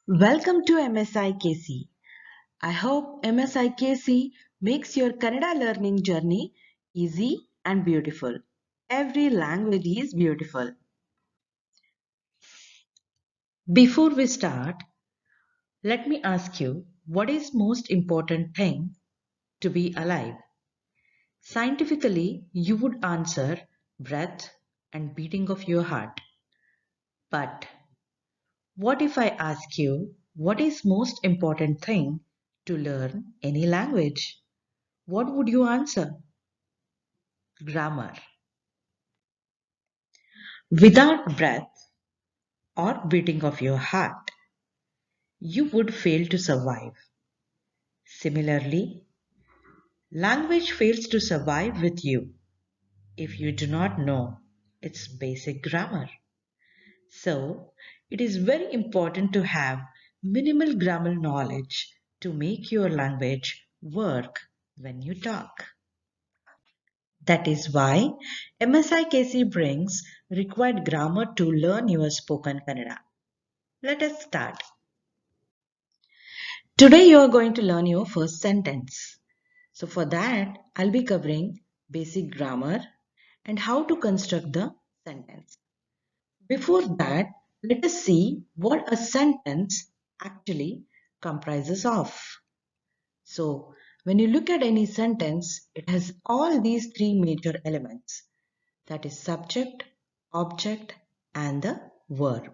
Welcome to MSIKC. I hope MSIKC makes your Kannada learning journey easy and beautiful. Every language is beautiful. Before we start, let me ask you, what is most important thing to be alive? Scientifically, you would answer breath and beating of your heart. But what if I ask you, what is most important thing to learn any language? What would you answer? Grammar. Without breath or beating of your heart, you would fail to survive. Similarly, language fails to survive with you if you do not know its basic grammar. So, it is very important to have minimal grammar knowledge to make your language work when you talk. That is why MSIKC brings required grammar to learn your spoken Kannada. Let us start. Today you are going to learn your first sentence. So for that, I'll be covering basic grammar and how to construct the sentence. Before that, let us see what a sentence actually comprises of. So when you look at any sentence, it has all these three major elements. That is subject, object, and the verb.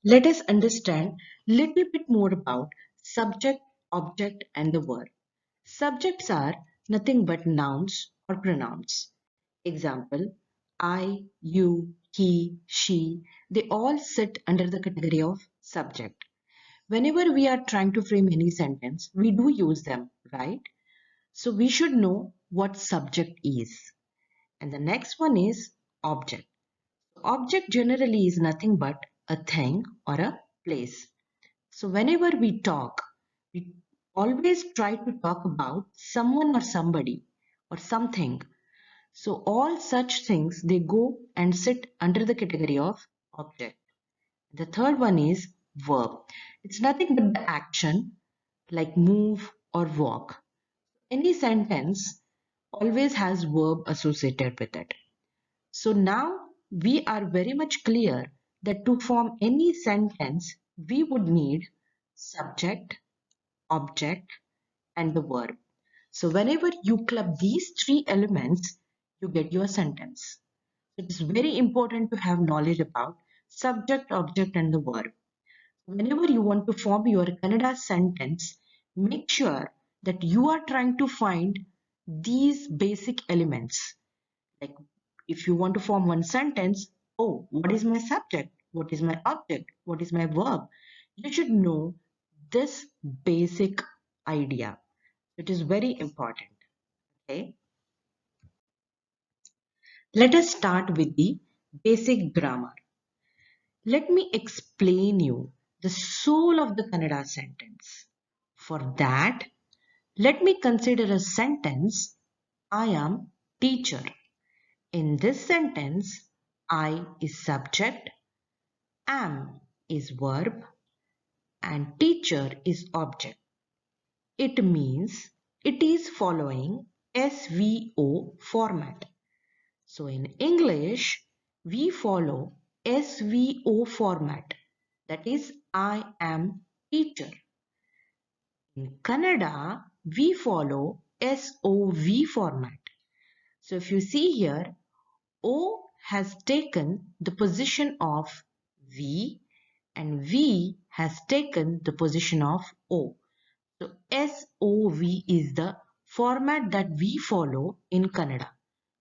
Let us understand little bit more about subject, object, and the verb. Subjects are nothing but nouns or pronouns. Example, I, you, he, she, they all sit under the category of subject. Whenever we are trying to frame any sentence, we do use them, right? So we should know what subject is. And the next one is object. Object generally is nothing but a thing or a place. So whenever we talk, we always try to talk about someone or somebody or something. So all such things, they go and sit under the category of object. The third one is verb. It's nothing but the action like move or walk. Any sentence always has verb associated with it. So now we are very much clear that to form any sentence, we would need subject, object, and the verb. So whenever you club these three elements, you get your sentence. It is very important to have knowledge about subject, object, and the verb. Whenever you want to form your Kannada sentence, make sure that you are trying to find these basic elements. Like if you want to form one sentence, oh, what is my subject? What is my object? What is my verb? You should know this basic idea. It is very important. Okay. Let us start with the basic grammar. Let me explain you the soul of the Kannada sentence. For that, let me consider a sentence, I am teacher. In this sentence, I is subject, am is verb, and teacher is object. It means it is following SVO format. So in English, we follow SVO format. That is, I am teacher. In Kannada, we follow SOV format. So if you see here, O has taken the position of V and V has taken the position of O. So SOV is the format that we follow in Kannada.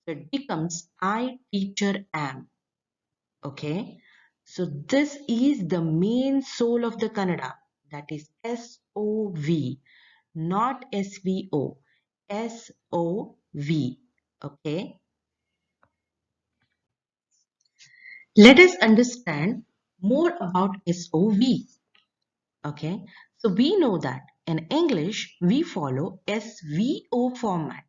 So it becomes I teacher am. Okay. So this is the main soul of the Kannada. That is SOV, not SVO. SOV. Okay. Let us understand more about SOV. Okay. So we know that in English we follow SVO format.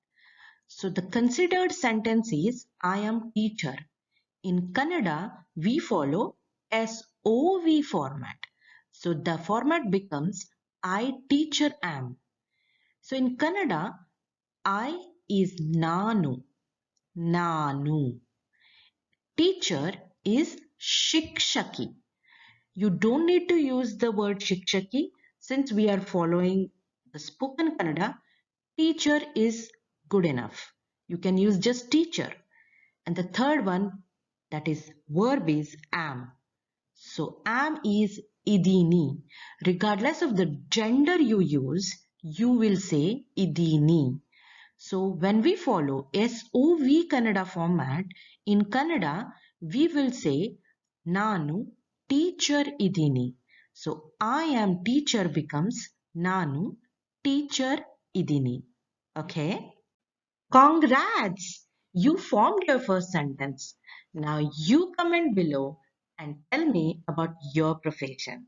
So the considered sentence is I am teacher. In Kannada we follow SOV format. So the format becomes I teacher am. So in Kannada, I is Nanu. Nanu. Teacher is Shikshaki. You don't need to use the word Shikshaki since we are following the spoken Kannada. Teacher is good enough. You can use just teacher. And the third one, that is verb, is am. So am is idini. Regardless of the gender you use, you will say idini. So when we follow SOV Kannada format, in Kannada, we will say Nanu teacher idini. So I am teacher becomes Nanu teacher idini. Okay? Congrats! You formed your first sentence. Now you comment below and tell me about your profession.